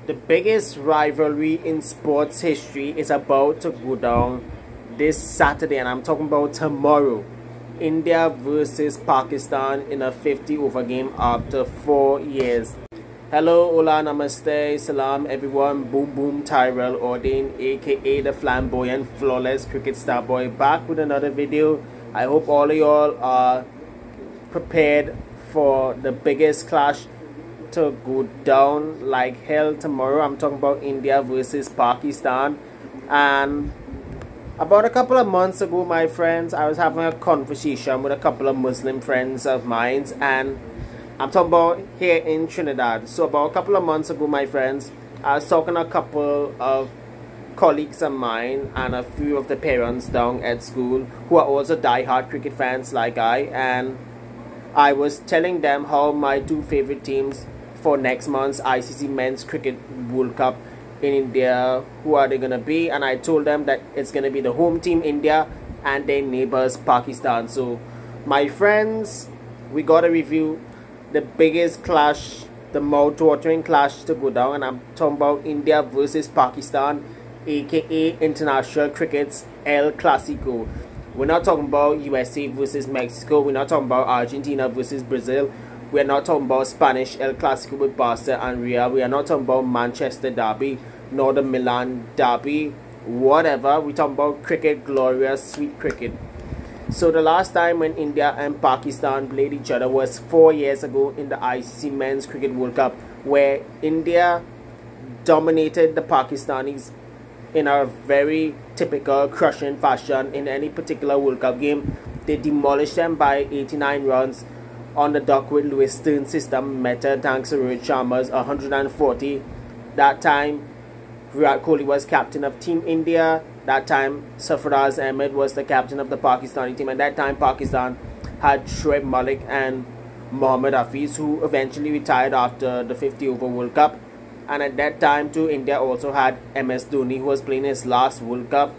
The biggest rivalry in sports history is about to go down this Saturday, and I'm talking about tomorrow. India versus Pakistan in a 50-over game after 4 years. Hello, hola, namaste, salam everyone, boom boom, Tyrelle Audain, aka the flamboyant, flawless cricket star boy, back with another video. I hope all of y'all are prepared for the biggest clash to go down like hell tomorrow. I'm talking about India versus Pakistan. And about a couple of months ago, my friends, I was having a conversation with a couple of Muslim friends of mine, and I'm talking about here in Trinidad. So about a couple of months ago, my friends, I was talking to a couple of colleagues of mine and a few of the parents down at school who are also die-hard cricket fans like I, and I was telling them how my two favorite teams for next month's ICC Men's Cricket World Cup in India, who are they going to be, and I told them that it's going to be the home team India and their neighbors Pakistan. So my friends, we got to review the biggest clash, the mouth-watering clash to go down, and I'm talking about India versus Pakistan, aka international cricket's El Clasico. We're not talking about USA versus Mexico. We're not talking about Argentina versus Brazil. We're not talking about Spanish El Clasico with Barca and Real. We are not talking about Manchester Derby, nor the Milan Derby, whatever. We're talking about cricket, glorious, sweet cricket. So the last time when India and Pakistan played each other was 4 years ago in the ICC Men's Cricket World Cup, where India dominated the Pakistanis in a very typical crushing fashion in any particular World Cup game. They demolished them by 89 runs on the Duckworth-Lewis Stern system method, thanks to Rohit Sharma's 140. That time, Virat Kohli was captain of Team India. That time, Sarfaraz Ahmed was the captain of the Pakistani team. At that time, Pakistan had Shoaib Malik and Mohammad Hafiz, who eventually retired after the 50-over World Cup. And at that time too, India also had MS Dhoni, who was playing his last World Cup.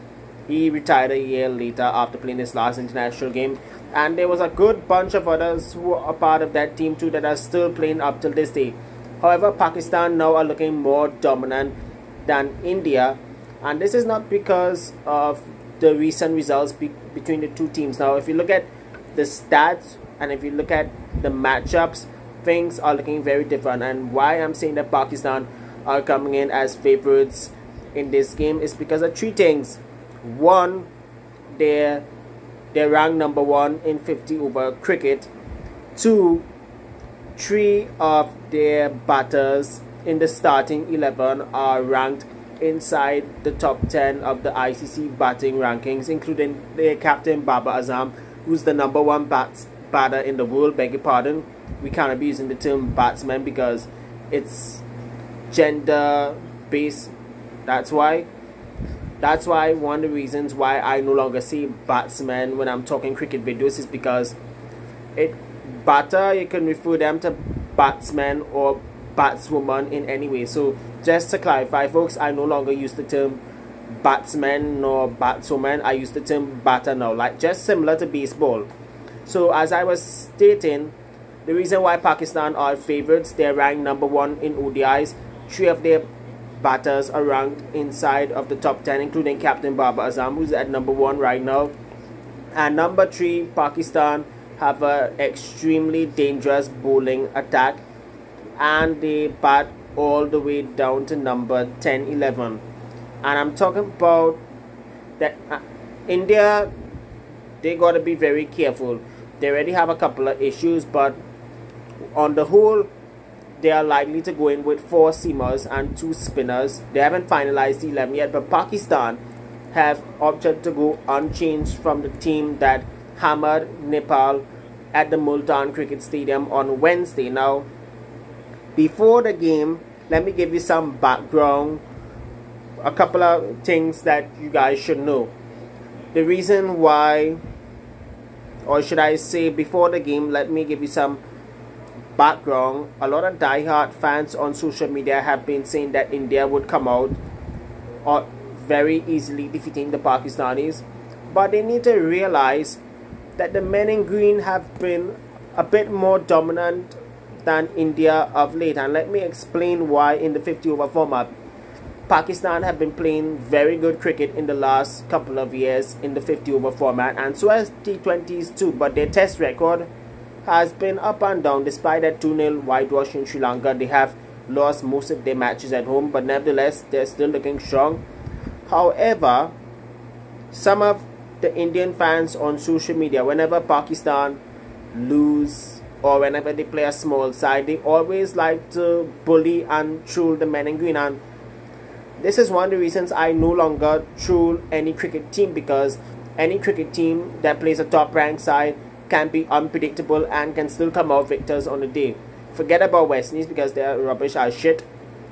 He retired a year later after playing his last international game. And there was a good bunch of others who were a part of that team too that are still playing up till this day. However, Pakistan now are looking more dominant than India. And this is not because of the recent results between the two teams. Now, if you look at the stats and if you look at the matchups, things are looking very different. And why I'm saying that Pakistan are coming in as favorites in this game is because of three things. One, they're ranked number 1 in 50-over cricket. 2, 3 of their batters in the starting 11 are ranked inside the top 10 of the ICC batting rankings, including their captain Babar Azam, who's the number 1 batter in the world. Beg your pardon, we cannot be using the term batsman because it's gender based. That's why one of the reasons why I no longer say batsman when I'm talking cricket videos is because batter, you can refer them to batsman or batswoman in any way. So just to clarify, folks, I no longer use the term batsman nor batswoman. I use the term batter now, like just similar to baseball. So as I was stating, the reason why Pakistan are favorites, they're ranked number 1 in ODIs. 3 of their batters are ranked inside of the top 10, including captain Babar Azam, who's at number 1 right now. And number 3, Pakistan have an extremely dangerous bowling attack, and they bat all the way down to number 10, 11. And I'm talking about that India, they got to be very careful. They already have a couple of issues, but on the whole, they are likely to go in with 4 seamers and 2 spinners. They haven't finalized the 11 yet, but Pakistan have opted to go unchanged from the team that hammered Nepal at the Multan Cricket Stadium on Wednesday. Now, before the game, let me give you some background, a couple of things that you guys should know. The reason why, or should I say before the game, let me give you some background. A lot of die-hard fans on social media have been saying that India would come out very easily defeating the Pakistanis, but they need to realize that the men in green have been a bit more dominant than India of late, and let me explain why. In the 50 over format, Pakistan have been playing very good cricket in the last couple of years in the 50 over format, and so has T20s too, but their test record has been up and down. Despite that 2-0 whitewash in Sri Lanka, they have lost most of their matches at home, but nevertheless they're still looking strong. However, some of the Indian fans on social media, whenever Pakistan lose or whenever they play a small side, they always like to bully and troll the men in green, and this is one of the reasons I no longer troll any cricket team, because any cricket team that plays a top ranked side can be unpredictable and can still come out victors on the day. Forget about West Indies because they are rubbish as shit,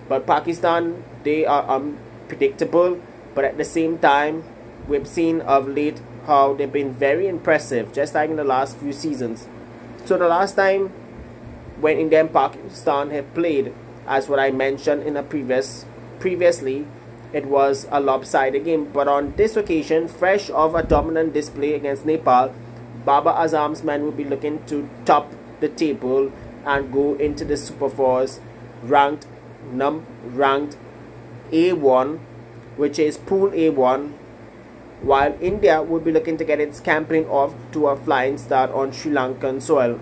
but Pakistan, they are unpredictable, but at the same time we've seen of late how they've been very impressive, just like in the last few seasons. So the last time when India and Pakistan have played, as what I mentioned in a previously, it was a lopsided game, but on this occasion, fresh off a dominant display against Nepal, Babar Azam's men will be looking to top the table and go into the Super Fours ranked A1, which is Pool A1, while India will be looking to get its campaign off to a flying start on Sri Lankan soil.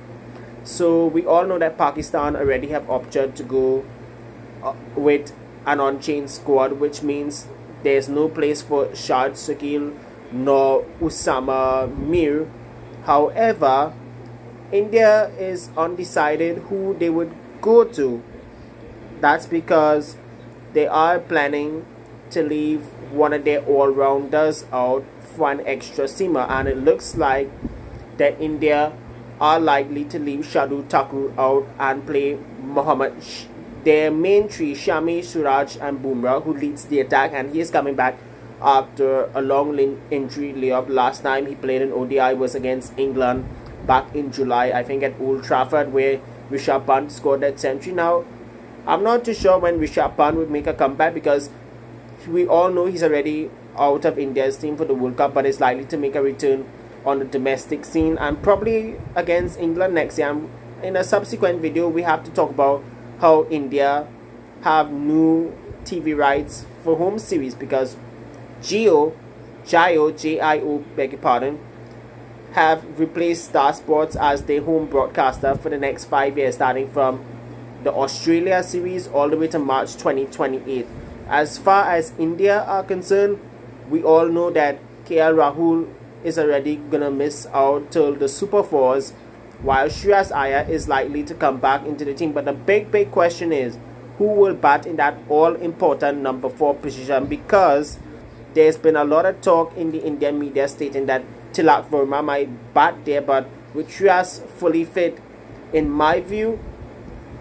So we all know that Pakistan already have opted to go with an on-chain squad, which means there's no place for Shahid Shakil nor Usama Mir. However, India is undecided who they would go to. That's because they are planning to leave one of their all-rounders out for an extra seamer, and it looks like that India are likely to leave Shardul Thakur out and play their main three, Shami, Suraj and Bumrah, who leads the attack, and he is coming back after a long injury layup. Last time he played in ODI was against England back in July, I think at Old Trafford, where Rishabh Pant scored that century. Now, I'm not too sure when Rishabh Pant would make a comeback, because we all know he's already out of India's team for the World Cup, but is likely to make a return on the domestic scene and probably against England next year. In a subsequent video, we have to talk about how India have new TV rights for home series, because Jio, beg your pardon, have replaced Star Sports as their home broadcaster for the next 5 years, starting from the Australia series all the way to March 2028. As far as India are concerned, we all know that KL Rahul is already gonna miss out till the Super Fours, while Shreyas Iyer is likely to come back into the team. But the big question is, who will bat in that all-important number 4 position? Because there's been a lot of talk in the Indian media stating that Tilak Verma might bat there, but with Shreyas fully fit, in my view,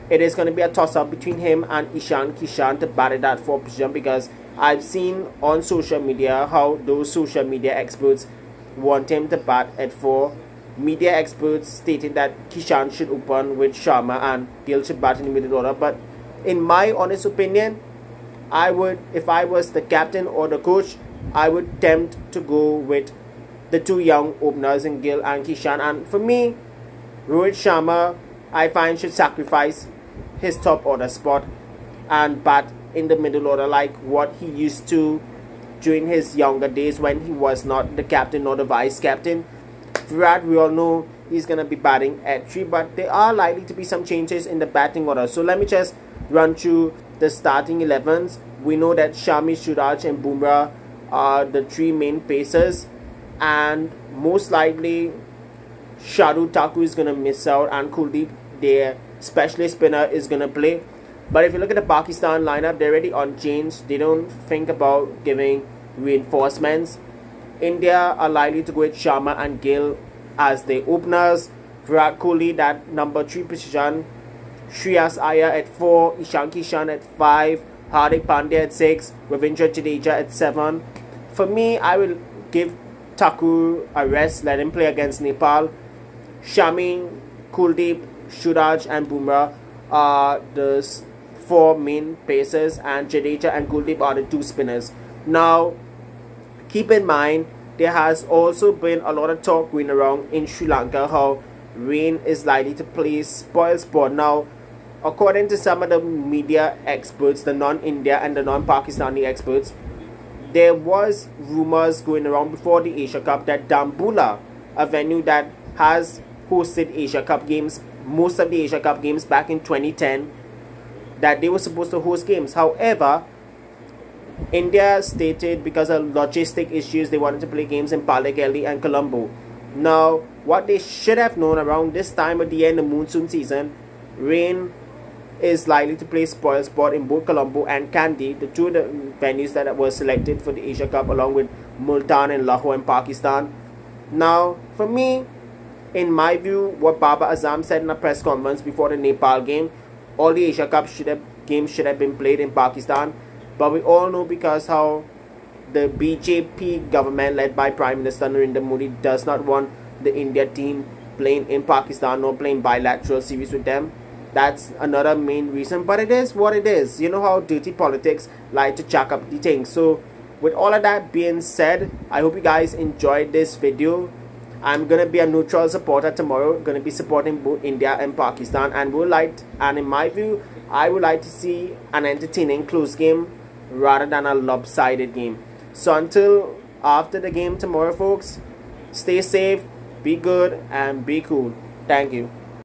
it is going to be a toss-up between him and Ishan Kishan to bat at that 4th position, because I've seen on social media how those social media experts want him to bat at 4. Media experts stating that Kishan should open with Sharma and Gill should bat in the middle order. But in my honest opinion, I would, if I was the captain or the coach, I would tempt to go with the 2 young openers in Gill and Kishan. And for me, Rohit Sharma, I find, should sacrifice his top order spot and bat in the middle order like what he used to during his younger days when he was not the captain or the vice captain. Virat, we all know he's going to be batting at 3, but there are likely to be some changes in the batting order. So let me just run through the starting 11s. We know that Shami, Suraj and Bumrah are the 3 main pacers, and most likely Shardul Thakur is going to miss out, and Kuldeep, their specialist spinner, is going to play. But if you look at the Pakistan lineup, they're already unchanged. They don't think about giving reinforcements. India are likely to go with Sharma and Gill as their openers. Virat Kohli, that number 3 position. Shreyas Iyer at 4. Ishan Kishan at 5. Hardik Pandya at 6. Ravindra Jadeja at 7. For me, I will give Thakur a rest. Let him play against Nepal. Shami, Kuldeep, Suraj and Bumrah are the 4 main pacers, and Jadeja and Kuldeep are the 2 spinners. Now, keep in mind, there has also been a lot of talk going around in Sri Lanka how rain is likely to play spoil sport. Now, according to some of the media experts, the non-India and the non-Pakistani experts, there was rumors going around before the Asia Cup that Dambulla, a venue that has hosted Asia Cup games, most of the Asia Cup games back in 2010, that they were supposed to host games. However, India stated because of logistic issues they wanted to play games in Palakelli and Colombo. Now, what they should have known around this time of the year in the monsoon season, rain is likely to play spoil sport in both Colombo and Kandy, the two of the venues that were selected for the Asia Cup, along with Multan and Lahore in Pakistan. Now, for me, in my view, what Baba Azam said in a press conference before the Nepal game, all the Asia Cup games should have been played in Pakistan. But we all know because how the BJP government led by Prime Minister Narendra Modi does not want the India team playing in Pakistan or playing bilateral series with them. That's another main reason, but it is what it is. You know how dirty politics like to jack up the things. So with all of that being said, I hope you guys enjoyed this video. I'm gonna be a neutral supporter tomorrow, gonna be supporting both India and Pakistan, and in my view, I would like to see an entertaining close game rather than a lopsided game. So until after the game tomorrow, folks, stay safe, be good, and be cool. Thank you.